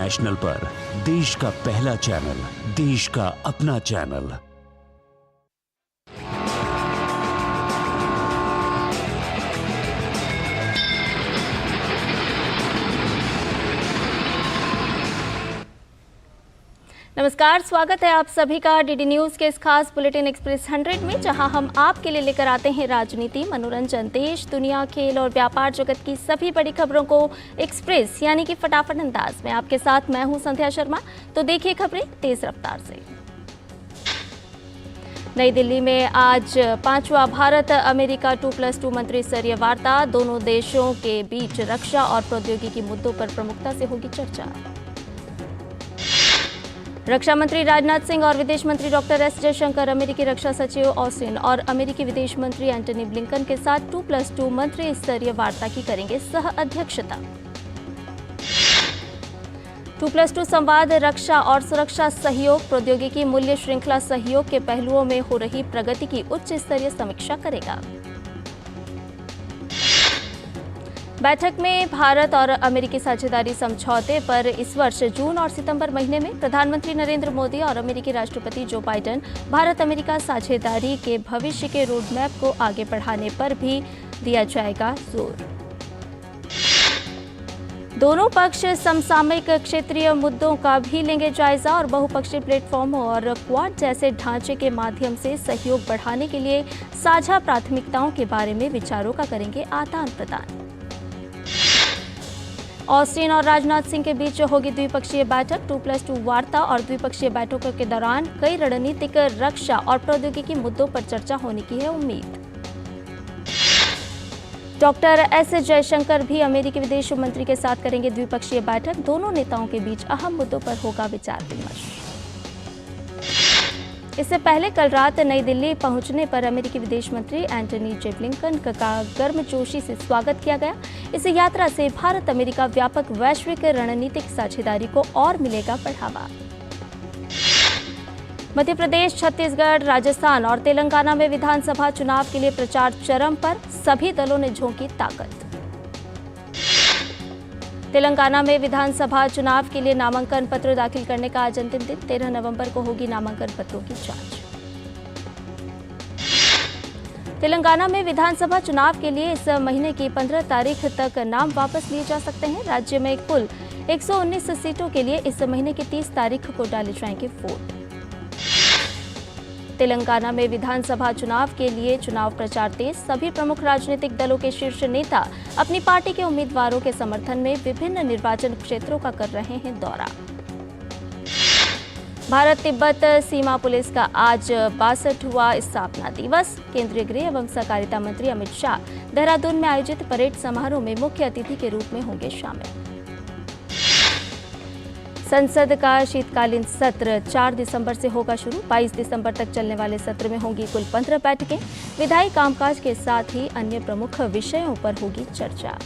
National पर देश का पहला चैनल, देश का अपना चैनल। नमस्कार, स्वागत है आप सभी का डीडी न्यूज के इस खास बुलेटिन एक्सप्रेस 100 में, जहां हम आपके लिए लेकर आते हैं राजनीति, मनोरंजन, देश, दुनिया, खेल और व्यापार जगत की सभी बड़ी खबरों को एक्सप्रेस यानी कि फटाफट अंदाज में। आपके साथ मैं हूं संध्या शर्मा। तो देखिए खबरें तेज रफ्तार से। नई दिल्ली में आज 5वां भारत अमेरिका 2+2 मंत्री स्तरीय वार्ता। दोनों देशों के बीच रक्षा और प्रौद्योगिकी मुद्दों पर प्रमुखता से होगी चर्चा। रक्षा मंत्री राजनाथ सिंह और विदेश मंत्री डॉक्टर एस जयशंकर अमेरिकी रक्षा सचिव ऑस्टिन और अमेरिकी विदेश मंत्री एंटनी ब्लिंकन के साथ 2+2 मंत्री स्तरीय वार्ता की करेंगे सह अध्यक्षता। 2+2 संवाद रक्षा और सुरक्षा सहयोग, प्रौद्योगिकी, मूल्य श्रृंखला सहयोग के पहलुओं में हो रही प्रगति की उच्च स्तरीय समीक्षा करेगा। बैठक में भारत और अमेरिकी साझेदारी समझौते पर इस वर्ष जून और सितंबर महीने में प्रधानमंत्री नरेंद्र मोदी और अमेरिकी राष्ट्रपति जो बाइडेन भारत अमेरिका साझेदारी के भविष्य के रोडमैप को आगे बढ़ाने पर भी दिया जाएगा जोर। दोनों पक्ष समसामयिक क्षेत्रीय मुद्दों का भी लेंगे जायजा और बहुपक्षीय प्लेटफॉर्म और क्वाड जैसे ढांचे के माध्यम से सहयोग बढ़ाने के लिए साझा प्राथमिकताओं के बारे में विचारों का करेंगे आदान प्रदान। ऑस्टिन और राजनाथ सिंह के बीच होगी द्विपक्षीय बैठक। 2+2 वार्ता और द्विपक्षीय बैठकों के दौरान कई रणनीतिक, रक्षा और प्रौद्योगिकी मुद्दों पर चर्चा होने की है उम्मीद। डॉक्टर एस जयशंकर भी अमेरिकी विदेश मंत्री के साथ करेंगे द्विपक्षीय बैठक। दोनों नेताओं के बीच अहम मुद्दों पर होगा विचार विमर्श। इससे पहले कल रात नई दिल्ली पहुंचने पर अमेरिकी विदेश मंत्री एंटनी ब्लिंकन का गर्मजोशी से स्वागत किया गया। इस यात्रा से भारत अमेरिका व्यापक वैश्विक रणनीतिक साझेदारी को और मिलेगा बढ़ावा। मध्य प्रदेश, छत्तीसगढ़, राजस्थान और तेलंगाना में विधानसभा चुनाव के लिए प्रचार चरम पर, सभी दलों ने झोंकी ताकत। तेलंगाना में विधानसभा चुनाव के लिए नामांकन पत्र दाखिल करने का आज अंतिम दिन। 13 नवंबर को होगी नामांकन पत्रों की जांच। तेलंगाना में विधानसभा चुनाव के लिए इस महीने की 15 तारीख तक नाम वापस लिए जा सकते हैं। राज्य में कुल 119 सीटों के लिए इस महीने की 30 तारीख को डाले जाएंगे वोट। तेलंगाना में विधानसभा चुनाव के लिए चुनाव प्रचार तेज। सभी प्रमुख राजनीतिक दलों के शीर्ष नेता अपनी पार्टी के उम्मीदवारों के समर्थन में विभिन्न निर्वाचन क्षेत्रों का कर रहे हैं दौरा। भारत तिब्बत सीमा पुलिस का आज 62वां स्थापना दिवस। केंद्रीय गृह एवं सहकारिता मंत्री अमित शाह देहरादून में आयोजित परेड समारोह में मुख्य अतिथि के रूप में होंगे शामिल। संसद का शीतकालीन सत्र 4 दिसंबर से होगा शुरू। 22 दिसंबर तक चलने वाले सत्र में होंगी कुल 15 बैठकें। विधायी कामकाज के साथ ही अन्य प्रमुख विषयों पर होगी चर्चा।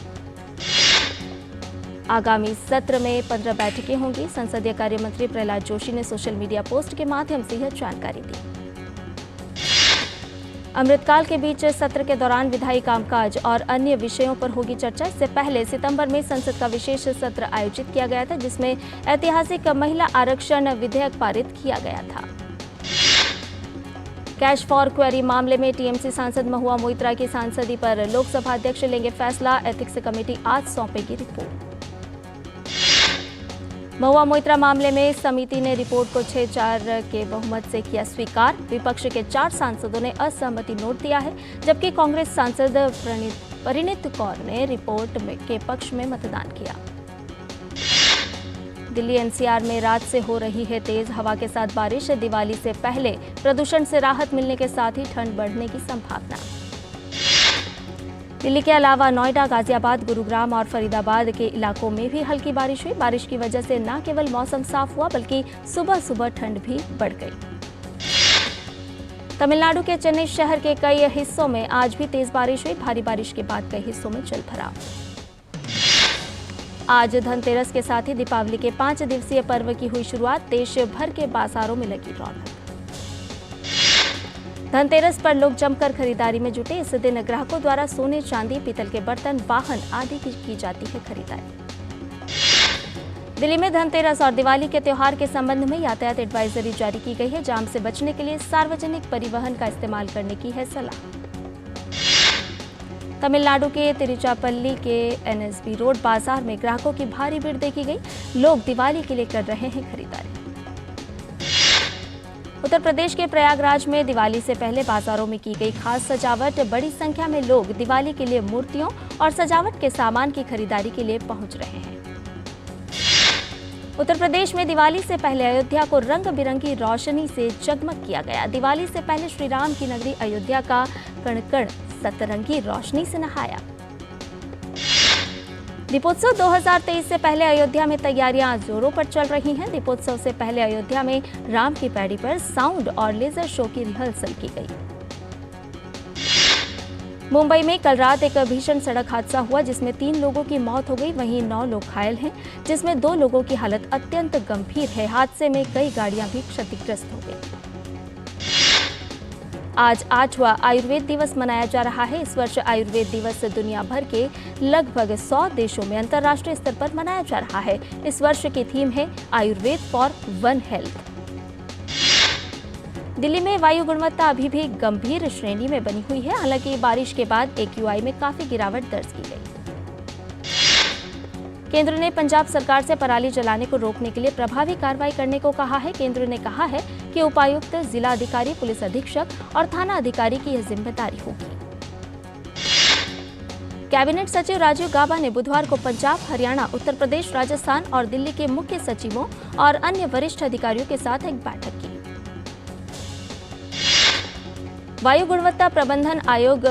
आगामी सत्र में 15 बैठकें होंगी। संसदीय कार्य मंत्री प्रहलाद जोशी ने सोशल मीडिया पोस्ट के माध्यम से यह जानकारी दी। अमृतकाल के बीच सत्र के दौरान विधायी कामकाज और अन्य विषयों पर होगी चर्चा। इससे पहले सितंबर में संसद का विशेष सत्र आयोजित किया गया था, जिसमें ऐतिहासिक महिला आरक्षण विधेयक पारित किया गया था। कैश फॉर क्वेरी मामले में टीएमसी सांसद महुआ मोइत्रा की सांसदी पर लोकसभा अध्यक्ष लेंगे फैसला। एथिक्स कमेटी आज सौंपेगी रिपोर्ट। महुआ मोइत्रा मामले में समिति ने रिपोर्ट को 6-4 के बहुमत से किया स्वीकार। विपक्ष के 4 सांसदों ने असहमति नोट दिया है, जबकि कांग्रेस सांसद परिणीत कौर ने रिपोर्ट के पक्ष में मतदान किया। दिल्ली एनसीआर में रात से हो रही है तेज हवा के साथ बारिश। दिवाली से पहले प्रदूषण से राहत मिलने के साथ ही ठंड बढ़ने की संभावना। दिल्ली के अलावा नोएडा, गाजियाबाद, गुरुग्राम और फरीदाबाद के इलाकों में भी हल्की बारिश हुई। बारिश की वजह से न केवल मौसम साफ हुआ, बल्कि सुबह सुबह ठंड भी बढ़ गई। तमिलनाडु के चेन्नई शहर के कई हिस्सों में आज भी तेज बारिश हुई। भारी बारिश के बाद कई हिस्सों में जलभराव। आज धनतेरस के साथ ही दीपावली के 5 दिवसीय पर्व की हुई शुरुआत। देश भर के बाजारों में लगी रौनक। धनतेरस पर लोग जमकर खरीदारी में जुटे। इस दिन ग्राहकों द्वारा सोने, चांदी, पीतल के बर्तन, वाहन आदि की जाती है खरीदारी। दिल्ली में धनतेरस और दिवाली के त्योहार के संबंध में यातायात एडवाइजरी जारी की गई है। जाम से बचने के लिए सार्वजनिक परिवहन का इस्तेमाल करने की है सलाह। तमिलनाडु के तिरुचिरापल्ली के एनएसबी रोड बाजार में ग्राहकों की भारी भीड़ देखी गई। लोग दिवाली के लिए कर रहे हैं खरीदारी। उत्तर प्रदेश के प्रयागराज में दिवाली से पहले बाजारों में की गई खास सजावट। बड़ी संख्या में लोग दिवाली के लिए मूर्तियों और सजावट के सामान की खरीदारी के लिए पहुंच रहे हैं। उत्तर प्रदेश में दिवाली से पहले अयोध्या को रंग बिरंगी रोशनी से जगमग किया गया। दिवाली से पहले श्री राम की नगरी अयोध्या का कण कण सतरंगी रोशनी से नहाया। दीपोत्सव 2023 से पहले अयोध्या में तैयारियां जोरों पर चल रही हैं। दीपोत्सव से पहले अयोध्या में राम की पैड़ी पर साउंड और लेजर शो की रिहर्सल की गई। मुंबई में कल रात एक भीषण सड़क हादसा हुआ जिसमें 3 लोगों की मौत हो गई, वहीं 9 लोग घायल हैं, जिसमें 2 लोगों की हालत अत्यंत गंभीर है। हादसे में कई गाड़ियां भी क्षतिग्रस्त हो गई। आज 8वां आयुर्वेद दिवस मनाया जा रहा है। इस वर्ष आयुर्वेद दिवस दुनिया भर के लगभग 100 देशों में अंतर्राष्ट्रीय स्तर पर मनाया जा रहा है। इस वर्ष की थीम है Ayurveda for one health. Delhi में वायु गुणवत्ता अभी भी गंभीर श्रेणी में बनी हुई है। हालांकि बारिश के बाद AQI में काफी गिरावट दर्ज की गई। केंद्र ने पंजाब सरकार से पराली जलाने को रोकने के लिए प्रभावी कार्रवाई करने को कहा है। केंद्र ने कहा है कि उपायुक्त, जिला अधिकारी, पुलिस अधीक्षक और थाना अधिकारी की यह जिम्मेदारी होगी। कैबिनेट सचिव राजीव गाबा ने बुधवार को पंजाब, हरियाणा, उत्तर प्रदेश, राजस्थान और दिल्ली के मुख्य सचिवों और अन्य वरिष्ठ अधिकारियों के साथ एक बैठक की। वायु गुणवत्ता प्रबंधन आयोग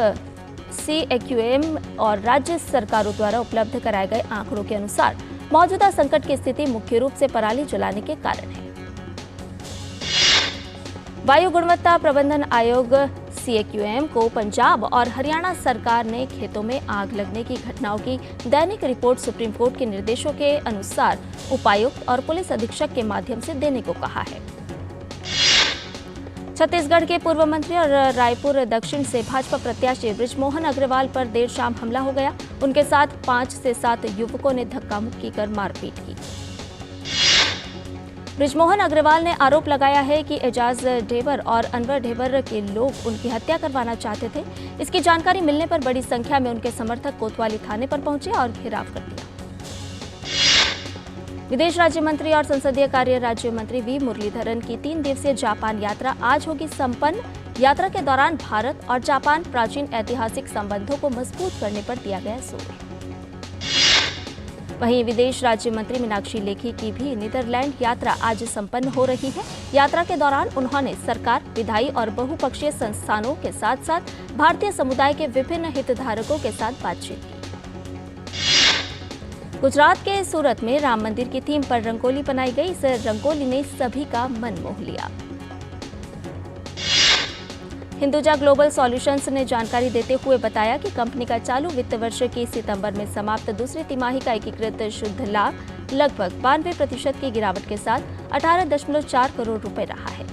CAQM और राज्य सरकारों द्वारा उपलब्ध कराए गए आंकड़ों के अनुसार मौजूदा संकट की स्थिति मुख्य रूप से पराली जलाने के कारण है। वायु गुणवत्ता प्रबंधन आयोग CAQM को पंजाब और हरियाणा सरकार ने खेतों में आग लगने की घटनाओं की दैनिक रिपोर्ट सुप्रीम कोर्ट के निर्देशों के अनुसार उपायुक्त और पुलिस अधीक्षक के माध्यम से देने को कहा है। छत्तीसगढ़ के पूर्व मंत्री और रायपुर दक्षिण से भाजपा प्रत्याशी बृजमोहन अग्रवाल पर देर शाम हमला हो गया। उनके साथ 5 से 7 युवकों ने धक्का मुक्की कर मारपीट की। बृजमोहन अग्रवाल ने आरोप लगाया है कि एजाज ढेबर और अनवर ढेबर के लोग उनकी हत्या करवाना चाहते थे। इसकी जानकारी मिलने पर बड़ी संख्या में उनके समर्थक कोतवाली थाने पर पहुंचे और घेराव कर दिया। विदेश राज्य मंत्री और संसदीय कार्य राज्य मंत्री वी मुरलीधरन की 3 दिवसीय जापान यात्रा आज होगी संपन्न। यात्रा के दौरान भारत और जापान प्राचीन ऐतिहासिक संबंधों को मजबूत करने पर दिया गया जोर। वहीं विदेश राज्य मंत्री मीनाक्षी लेखी की भी नीदरलैंड यात्रा आज संपन्न हो रही है। यात्रा के दौरान उन्होंने सरकार, विधायी और बहुपक्षीय संस्थानों के साथ साथ भारतीय समुदाय के विभिन्न हितधारकों के साथ बातचीत की। गुजरात के सूरत में राम मंदिर की थीम पर रंगोली बनाई गई। इस रंगोली ने सभी का मन मोह लिया। हिंदुजा ग्लोबल सॉल्यूशंस ने जानकारी देते हुए बताया कि कंपनी का चालू वित्त वर्ष की सितंबर में समाप्त दूसरी तिमाही का एकीकृत शुद्ध लाभ लगभग 92% की गिरावट के साथ 18.4 करोड़ रुपए रहा है।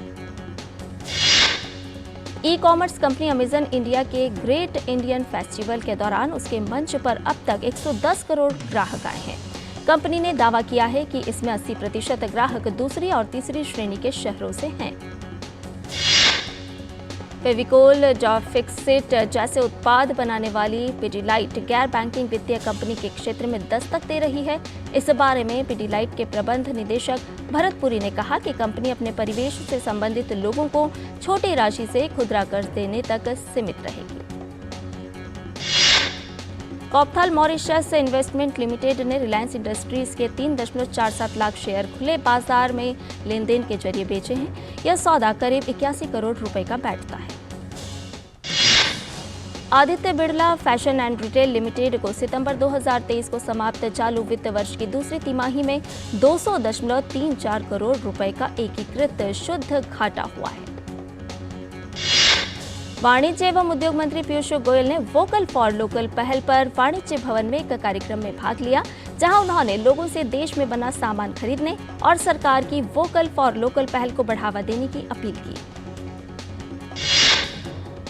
ई-कॉमर्स कंपनी अमेजन इंडिया के ग्रेट इंडियन फेस्टिवल के दौरान उसके मंच पर अब तक 110 करोड़ ग्राहक आए हैं। कंपनी ने दावा किया है कि इसमें 80% ग्राहक दूसरी और तीसरी श्रेणी के शहरों से हैं। फेविकोल, फिक्सिट जैसे उत्पाद बनाने वाली पिडीलाइट गैर बैंकिंग वित्तीय कंपनी के क्षेत्र में दस्तक दे रही है। इस बारे में पिडीलाइट के प्रबंध निदेशक भरत पुरी ने कहा कि कंपनी अपने परिवेश से संबंधित लोगों को छोटी राशि से खुदरा कर्ज देने तक सीमित रहेगी। कॉपथाल मॉरिशस इन्वेस्टमेंट लिमिटेड ने रिलायंस इंडस्ट्रीज के 3.47 लाख शेयर खुले बाजार में लेन देन के जरिए बेचे हैं। यह सौदा करीब 81 करोड़ रुपए का बैठता है। Aditya Birla fashion and retail limited को सितंबर 2023 को समाप्त चालू वित्त वर्ष की दूसरी तिमाही में 200.34 करोड़ रुपए का एकीकृत शुद्ध घाटा हुआ है। वाणिज्य एवं उद्योग मंत्री पीयूष गोयल ने वोकल फॉर लोकल पहल पर वाणिज्य भवन में एक कार्यक्रम में भाग लिया, जहां उन्होंने लोगों से देश में बना सामान खरीदने और सरकार की वोकल फॉर लोकल पहल को बढ़ावा देने की अपील की।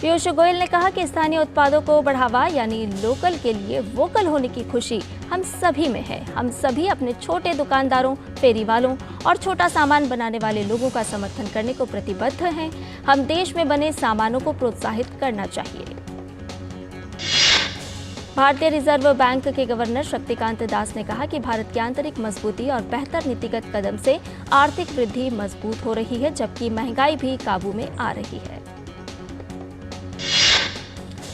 पीयूष गोयल ने कहा कि स्थानीय उत्पादों को बढ़ावा यानी लोकल के लिए वोकल होने की खुशी हम सभी में है। हम सभी अपने छोटे दुकानदारों, फेरी वालों और छोटा सामान बनाने वाले लोगों का समर्थन करने को प्रतिबद्ध हैं। हम देश में बने सामानों को प्रोत्साहित करना चाहिए। भारतीय रिजर्व बैंक के गवर्नर शक्तिकांत दास ने कहा कि भारत की आंतरिक मजबूती और बेहतर नीतिगत कदम से आर्थिक वृद्धि मजबूत हो रही है, जबकि महंगाई भी काबू में आ रही है।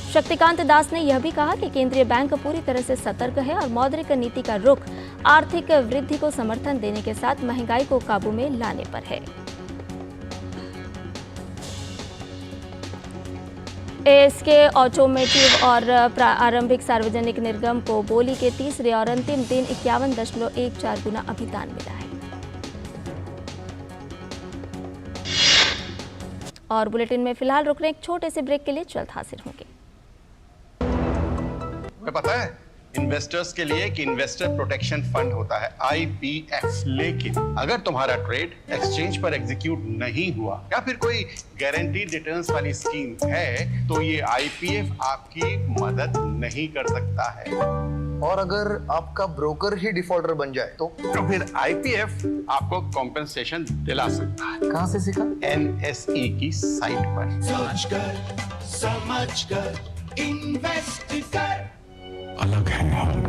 शक्तिकांत दास ने यह भी कहा कि केंद्रीय बैंक पूरी तरह से सतर्क है और मौद्रिक नीति का रुख आर्थिक वृद्धि को समर्थन देने के साथ महंगाई को काबू में लाने पर है। एएसके ऑटोमोटिव और आरंभिक सार्वजनिक निर्गम को बोली के तीसरे और अंतिम दिन 51.14 गुना अभिदान मिला है। और बुलेटिन में फिलहाल रुक रहे एक छोटे से ब्रेक के लिए जल्द हाजिर होंगे। पता है इन्वेस्टर्स के लिए कि इन्वेस्टर प्रोटेक्शन फंड होता है IPF, लेकिन अगर तुम्हारा ट्रेड एक्सचेंज पर एग्जीक्यूट नहीं हुआ या फिर कोई गारंटीड रिटर्न्स वाली स्कीम है तो ये IPF आपकी मदद नहीं कर सकता है। और अगर आपका ब्रोकर ही डिफॉल्टर बन जाए तो फिर IPF आपको कॉम्पेंसेशन दिला सकता है। कहां से सीखा? NSE की साइट पर। समझ कर इन्वेस्ट कर। अलग हैं हम,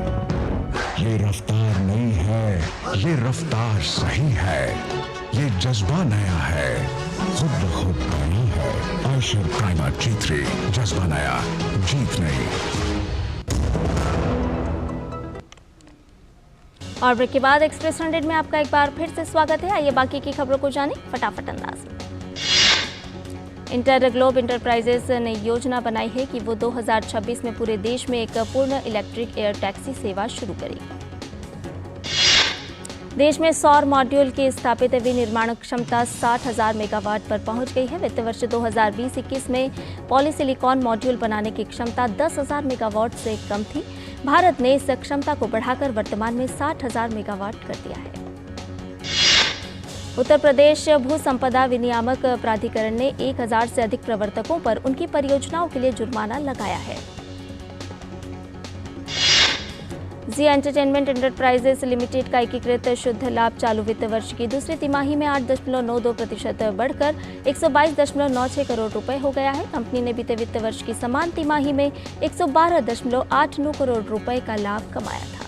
ये रफ्तार नई है, ये रफ्तार सही है, ये जज्बा नया है, खुद ब खुद नया है। आयशर प्राइमर G3, जज्बा नया, जीत नई। और ब्रेक के बाद एक्सप्रेस 100 में आपका एक बार फिर से स्वागत है। आइए बाकी की खबरों को जानें फटाफट अंदाज में। इंटर ग्लोब इंटरप्राइजेस ने योजना बनाई है कि वो 2026 में पूरे देश में एक पूर्ण इलेक्ट्रिक एयर टैक्सी सेवा शुरू करेगी। देश में सौर मॉड्यूल की स्थापित विनिर्माण क्षमता 60,000 मेगावाट पर पहुंच गई है। वित्त वर्ष 2020-21 में पॉलीसिलिकॉन मॉड्यूल बनाने की क्षमता 10,000 मेगावाट से कम थी। भारत ने इस क्षमता को बढ़ाकर वर्तमान में 60,000 मेगावाट कर दिया है। उत्तर प्रदेश भू संपदा विनियामक प्राधिकरण ने 1,000 से अधिक प्रवर्तकों पर उनकी परियोजनाओं के लिए जुर्माना लगाया है। जी एंटरटेनमेंट एंटरप्राइजेस लिमिटेड का एकीकृत शुद्ध लाभ चालू वित्त वर्ष की दूसरी तिमाही में 8.92% बढ़कर 122.96 करोड़ रुपए हो गया है। कंपनी ने बीते वित्त वर्ष की समान तिमाही में 112.89 करोड़ रुपए का लाभ कमाया था।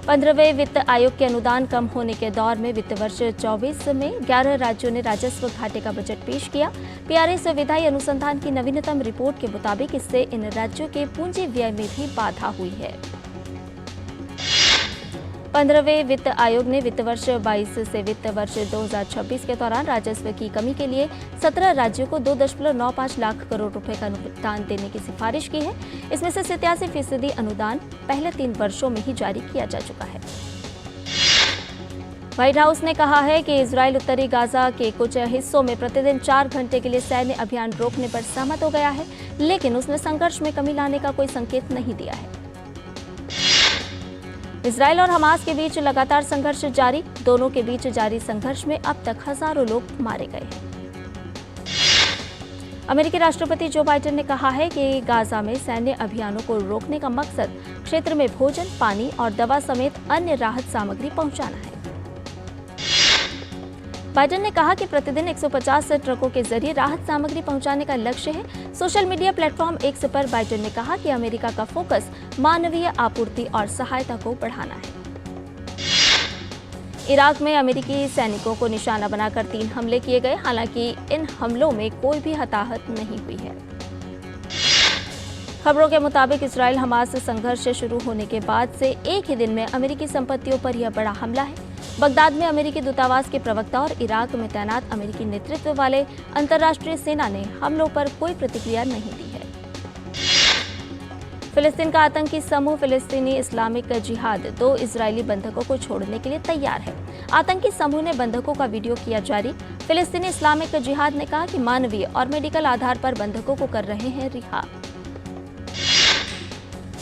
15वें वित्त आयोग के अनुदान कम होने के दौर में वित्त वर्ष 24 में 11 राज्यों ने राजस्व घाटे का बजट पेश किया। PRS विधायी अनुसंधान की नवीनतम रिपोर्ट के मुताबिक इससे इन राज्यों के पूंजी व्यय में भी बाधा हुई है। 15वें वित्त आयोग ने वित्त वर्ष 22 से वित्त वर्ष 2026 के दौरान राजस्व की कमी के लिए 17 राज्यों को 2.95 लाख करोड़ रुपए का अनुदान देने की सिफारिश की है। इसमें से 87% अनुदान पहले 3 वर्षों में ही जारी किया जा चुका है। व्हाइट हाउस ने कहा है कि इजराइल उत्तरी गाजा के कुछ हिस्सों में प्रतिदिन 4 घंटे के लिए सैन्य अभियान रोकने पर सहमत हो गया है, लेकिन उसने संघर्ष में कमी लाने का कोई संकेत नहीं दिया है। इजराइल और हमास के बीच लगातार संघर्ष जारी। दोनों के बीच जारी संघर्ष में अब तक हजारों लोग मारे गए हैं। अमेरिकी राष्ट्रपति जो बाइडेन ने कहा है कि गाजा में सैन्य अभियानों को रोकने का मकसद क्षेत्र में भोजन, पानी और दवा समेत अन्य राहत सामग्री पहुंचाना है। बाइडेन ने कहा कि प्रतिदिन 150 ट्रकों के जरिए राहत सामग्री पहुंचाने का लक्ष्य है। सोशल मीडिया प्लेटफॉर्म एक्स पर बाइडेन ने कहा कि अमेरिका का फोकस मानवीय आपूर्ति और सहायता को बढ़ाना है। इराक में अमेरिकी सैनिकों को निशाना बनाकर 3 हमले किए गए। हालांकि इन हमलों में कोई भी हताहत नहीं हुई है। खबरों के मुताबिक इजराइल हमास संघर्ष शुरू होने के बाद से एक ही दिन में अमेरिकी संपत्तियों पर यह बड़ा हमला है। बगदाद में अमेरिकी दूतावास के प्रवक्ता और इराक में तैनात अमेरिकी नेतृत्व वाले अंतर्राष्ट्रीय सेना ने हमलों पर कोई प्रतिक्रिया नहीं दी है। फिलिस्तीन का आतंकी समूह फिलिस्तीनी इस्लामिक जिहाद 2 इजरायली बंधकों को छोड़ने के लिए तैयार है। आतंकी समूह ने बंधकों का वीडियो किया जारी। फिलिस्तीनी इस्लामिक जिहाद ने कहा कि मानवीय और मेडिकल आधार पर बंधकों को कर रहे हैं रिहा।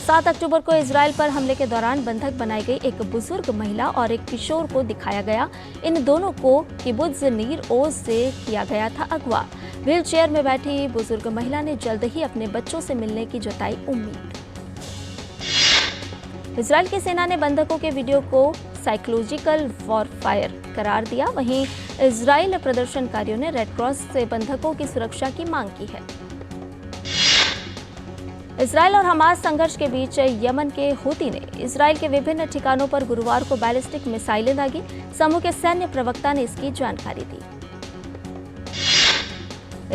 7 अक्टूबर को इजराइल पर हमले के दौरान बंधक बनाई गई एक बुजुर्ग महिला और एक किशोर को दिखाया गया। इन दोनों को किबुत्ज नीर ओज से किया गया था अगवा। व्हीलचेयर में बैठी बुजुर्ग महिला ने जल्द ही अपने बच्चों से मिलने की जताई उम्मीद। इजरायल की सेना ने बंधकों के वीडियो को साइकोलॉजिकल वॉरफेयर करार दिया। वहीं इजरायल प्रदर्शनकारियों ने रेड क्रॉस से बंधकों की सुरक्षा की मांग की है। इजरायल और हमास संघर्ष के बीच यमन के हूती ने इजरायल के विभिन्न ठिकानों पर गुरुवार को बैलिस्टिक मिसाइलें दागी। समूह के सैन्य प्रवक्ता ने इसकी जानकारी दी।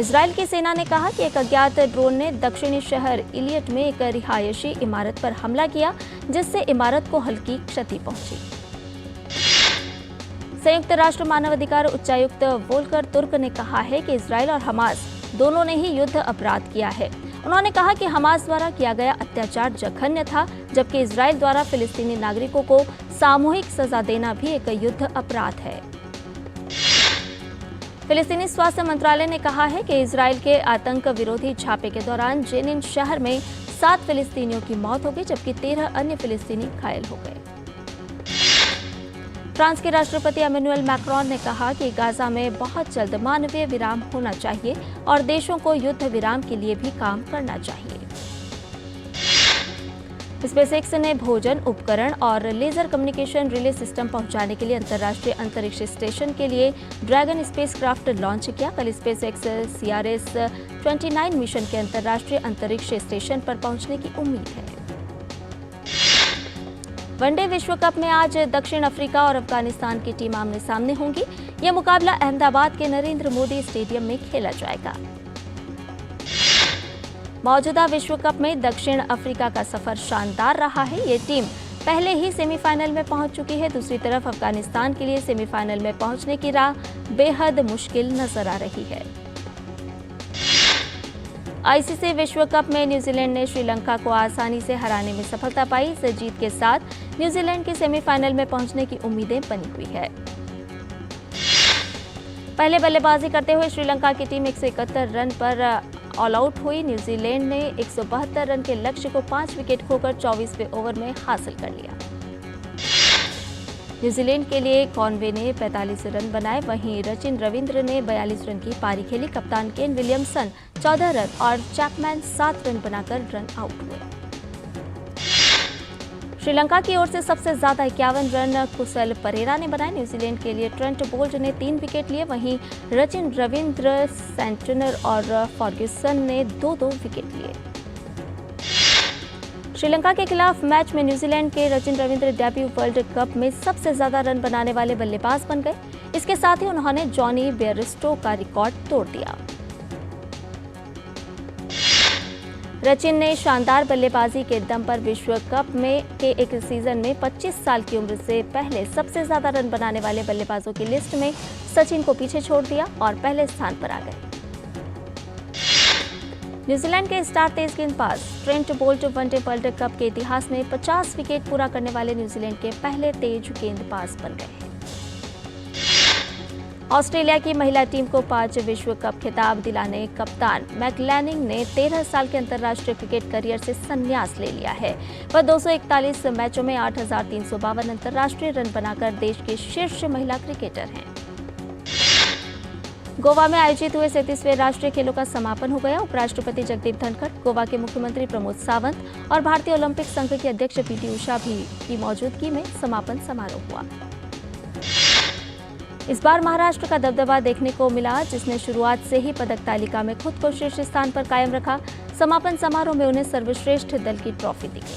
इजरायल की सेना ने कहा कि एक अज्ञात ड्रोन ने दक्षिणी शहर इलियट में एक रिहायशी इमारत पर हमला किया, जिससे इमारत को हल्की क्षति पहुंची। संयुक्त राष्ट्र मानवाधिकार उच्चायुक्त वोल्कर तुर्क ने कहा है कि इजरायल और हमास दोनों ने ही युद्ध अपराध किया है। उन्होंने कहा कि हमास द्वारा किया गया अत्याचार जघन्य था, जबकि इजरायल द्वारा फिलिस्तीनी नागरिकों को सामूहिक सजा देना भी एक युद्ध अपराध है। फिलिस्तीनी स्वास्थ्य मंत्रालय ने कहा है कि इजरायल के आतंक विरोधी छापे के दौरान जेनिन शहर में 7 फिलिस्तीनियों की मौत हो गई, जबकि 13 अन्य फिलिस्तीनी घायल हो गए। फ्रांस के राष्ट्रपति इमैनुअल मैक्रोन ने कहा कि गाजा में बहुत जल्द मानवीय विराम होना चाहिए और देशों को युद्ध विराम के लिए भी काम करना चाहिए। स्पेसएक्स ने भोजन, उपकरण और लेजर कम्युनिकेशन रिले सिस्टम पहुंचाने के लिए अंतर्राष्ट्रीय अंतरिक्ष स्टेशन के लिए ड्रैगन स्पेसक्राफ्ट लॉन्च किया। कल स्पेसएक्स CRS-29 मिशन के अंतर्राष्ट्रीय अंतरिक्ष स्टेशन पर पहुंचने की उम्मीद है। वनडे विश्व कप में आज दक्षिण अफ्रीका और अफगानिस्तान की टीम आमने सामने होंगी। यह मुकाबला अहमदाबाद के नरेंद्र मोदी स्टेडियम में खेला जाएगा। मौजूदा विश्व कप में दक्षिण अफ्रीका का सफर शानदार रहा है। ये टीम पहले ही सेमीफाइनल में पहुंच चुकी है। दूसरी तरफ अफगानिस्तान के लिए सेमीफाइनल में पहुंचने की राह बेहद मुश्किल नजर आ रही है। ICC विश्व कप में न्यूजीलैंड ने श्रीलंका को आसानी से हराने में सफलता पाई। इस जीत के साथ न्यूजीलैंड के सेमीफाइनल में पहुंचने की उम्मीदें बनी हुई है। पहले बल्लेबाजी करते हुए श्रीलंका की टीम 171 रन पर ऑल आउट हुई। न्यूजीलैंड ने 172 रन के लक्ष्य को 5 विकेट खोकर 24वें ओवर में हासिल कर लिया। न्यूजीलैंड के लिए कॉनवे ने 45 रन बनाए, वहीं रचिन रविंद्र ने 42 रन की पारी खेली। कप्तान केन विलियमसन 14 रन और चैपमैन 7 रन बनाकर रन आउट हुए। श्रीलंका की ओर से सबसे ज्यादा 51 रन कुशल परेरा ने बनाए। न्यूजीलैंड के लिए ट्रेंट बोल्ट ने 3 विकेट लिए, वहीं रचिन रविंद्र, सेंटनर और फर्ग्यूसन ने 2-2 विकेट लिए। श्रीलंका के खिलाफ मैच में न्यूजीलैंड के Rachin Ravindra debut world cup में सबसे ज्यादा रन बनाने वाले बल्लेबाज बन गए। इसके साथ ही उन्होंने जॉनी बेयरस्टो का रिकॉर्ड तोड़ दिया। रचिन ने शानदार बल्लेबाजी के दम पर विश्व कप में के एक सीजन में 25 साल की उम्र से पहले सबसे ज्यादा रन बनाने वाले बल्लेबाजों की लिस्ट में सचिन को पीछे छोड़ दिया और पहले स्थान पर आ गए। न्यूजीलैंड के स्टार तेज गेंदबाज Trent Boult one day world cup के इतिहास में 50 विकेट पूरा करने वाले न्यूजीलैंड के पहले तेज गेंदबाज बन गए हैं। ऑस्ट्रेलिया की महिला टीम को 5 विश्व कप खिताब दिलाने कप्तान मैकलैनिंग ने 13 साल के अंतर्राष्ट्रीय क्रिकेट करियर से संन्यास ले लिया है। वह 241 मैचों में 8,352 अंतर्राष्ट्रीय रन बनाकर देश की शीर्ष महिला क्रिकेटर हैं। गोवा में आयोजित हुए 37वें राष्ट्रीय खेलों का समापन हो गया। उपराष्ट्रपति जगदीप धनखड़, गोवा के मुख्यमंत्री प्रमोद सावंत और भारतीय ओलंपिक संघ के अध्यक्ष PT उषा भी की मौजूदगी में समापन समारोह हुआ। इस बार महाराष्ट्र का दबदबा देखने को मिला, जिसने शुरुआत से ही पदक तालिका में खुद को शीर्ष स्थान पर कायम रखा। समापन समारोह में उन्हें सर्वश्रेष्ठ दल की ट्रॉफी दी गई।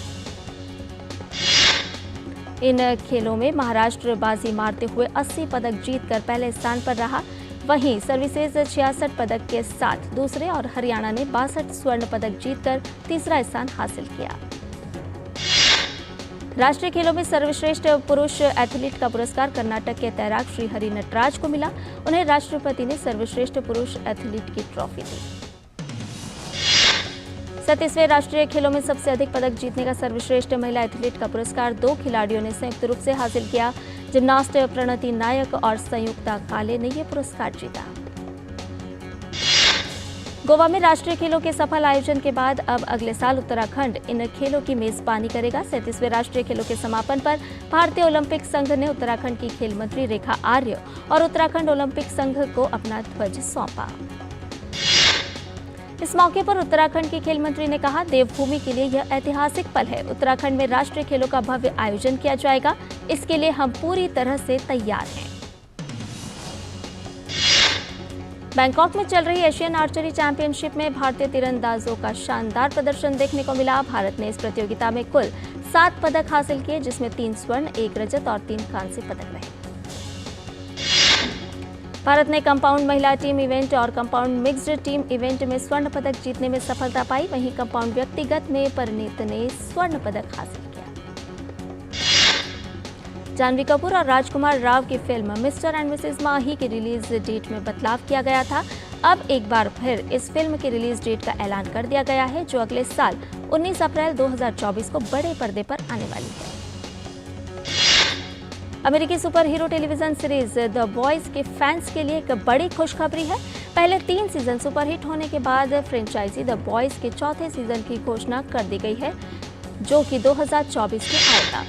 इन खेलों में महाराष्ट्र बाजी मारते हुए 80 पदक जीतकर पहले स्थान पर रहा। वहीं सर्विसेज 66 पदक के साथ दूसरे और हरियाणा ने 62 स्वर्ण पदक जीतकर तीसरा स्थान हासिल किया। राष्ट्रीय खेलों में सर्वश्रेष्ठ पुरुष एथलीट का पुरस्कार कर्नाटक के तैराक श्री हरि नटराज को मिला। उन्हें राष्ट्रपति ने सर्वश्रेष्ठ पुरुष एथलीट की ट्रॉफी दी। 37वें राष्ट्रीय खेलों में सबसे अधिक पदक जीतने का सर्वश्रेष्ठ महिला एथलीट का पुरस्कार 2 खिलाड़ियों ने संयुक्त रूप से हासिल किया। जिम्नास्ट प्रणति नायक और संयुक्ता काले ने यह पुरस्कार जीता। गोवा में राष्ट्रीय खेलों के सफल आयोजन के बाद अब अगले साल उत्तराखंड इन खेलों की मेजबानी करेगा। 37वें राष्ट्रीय खेलों के समापन पर भारतीय ओलंपिक संघ ने उत्तराखंड की खेल मंत्री रेखा आर्य और उत्तराखंड ओलंपिक संघ को अपना ध्वज सौंपा। इस मौके पर उत्तराखंड के खेल मंत्री ने कहा, देवभूमि के लिए यह ऐतिहासिक पल है। उत्तराखंड में राष्ट्रीय खेलों का भव्य आयोजन किया जाएगा। इसके लिए हम पूरी तरह से तैयार हैं। बैंकॉक में चल रही एशियन आर्चरी चैंपियनशिप में भारतीय तीरंदाजों का शानदार प्रदर्शन देखने को मिला। भारत ने इस प्रतियोगिता में कुल 7 पदक हासिल किए, जिसमें 3 स्वर्ण, 1 रजत और 3 कांस्य पदक रहे। भारत ने कंपाउंड महिला टीम इवेंट और कंपाउंड मिक्स्ड टीम इवेंट में स्वर्ण पदक जीतने में सफलता पाई। वहीं कंपाउंड व्यक्तिगत में परिणीत ने स्वर्ण पदक हासिल किया। जानवी कपूर और राजकुमार राव की फिल्म मिस्टर एंड मिसेस माही की रिलीज डेट में बदलाव किया गया था। अब एक बार फिर इस फिल्म की रिलीज डेट का ऐलान कर दिया गया है, जो अगले साल 19 अप्रैल 2024 को बड़े पर्दे पर आने वाली है। अमेरिकी super hero television series the boys के फैंस के लिए एक बड़ी खुशखबरी है। पहले 3 सीजन सुपरहिट होने के बाद फ्रेंचाइजी द बॉयज के 4थे सीजन की घोषणा कर दी गई है, जो कि 2024 में आएगा।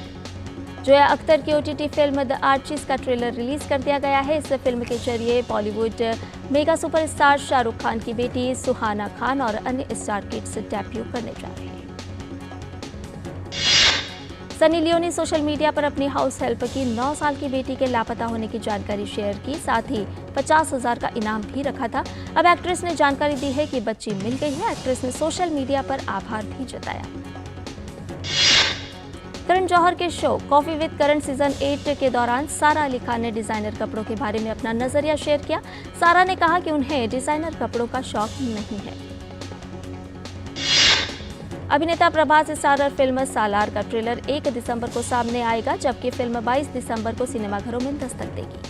जोया अख्तर की OTT फिल्म द आर्चीज का ट्रेलर रिलीज कर दिया गया है। इस फिल्म के जरिए बॉलीवुड मेगा सुपरस्टार शाहरुख खान की बेटी सुहाना खान और अन्य स्टार किड्स डेब्यू करने जा रहे हैं। सनी लियोन ने सोशल मीडिया पर अपनी हाउस हेल्प की 9 साल की बेटी के लापता होने की जानकारी शेयर की, साथ ही 50,000 का इनाम भी रखा था। अब एक्ट्रेस ने जानकारी दी है कि बच्ची मिल गई है। एक्ट्रेस ने सोशल मीडिया पर आभार भी जताया। करण जौहर के show coffee with Karan season 8 के दौरान सारा अली खान ने डिजाइनर कपड़ों के बारे में अपना नजरिया शेयर किया। सारा ने कहा कि उन्हें डिजाइनर कपड़ों का शौक नहीं है। अभिनेता प्रभास स्टारर फिल्म सालार का ट्रेलर 1 दिसंबर को सामने आएगा, जबकि फिल्म 22 दिसंबर को सिनेमाघरों में दस्तक देगी।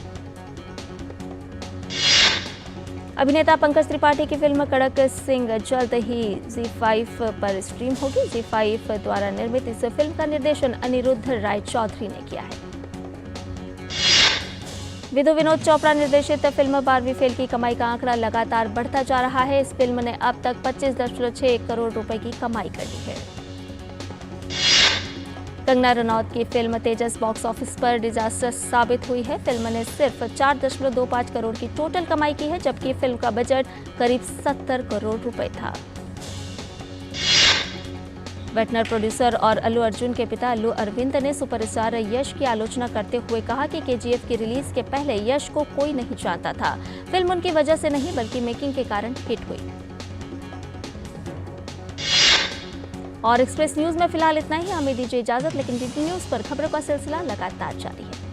अभिनेता पंकज त्रिपाठी की फिल्म कड़क सिंह जल्द ही ZEE5 पर स्ट्रीम होगी। ZEE5 द्वारा निर्मित इस फिल्म का निर्देशन अनिरुद्ध राय चौधरी ने किया है। विधु विनोद चोपड़ा निर्देशित फिल्म 12वीं फेल की कमाई का आंकड़ा लगातार बढ़ता जा रहा है। इस फिल्म ने अब तक 25.6 करोड़ रुपए की कमाई कर ली है। कंगना रनौत की फिल्म तेजस बॉक्स ऑफिस पर डिजास्टर साबित हुई है। फिल्म ने सिर्फ 4.25 करोड़ की टोटल कमाई की है, जबकि फिल्म का बजट करीब 70 करोड़ रुपए था। वेटनर प्रोड्यूसर और अल्लू अर्जुन के पिता अल्लू अरविंद ने सुपरस्टार यश की आलोचना करते हुए कहा कि KGF की रिलीज के पहले यश को कोई नहीं जानता था। फिल्म उनकी वजह से नहीं, बल्कि मेकिंग के कारण हिट हुई। और एक्सप्रेस न्यूज में फिलहाल इतना ही। हमें दीजिए इजाजत, लेकिन DD न्यूज पर खबरों का सिलसिला लगातार जारी है।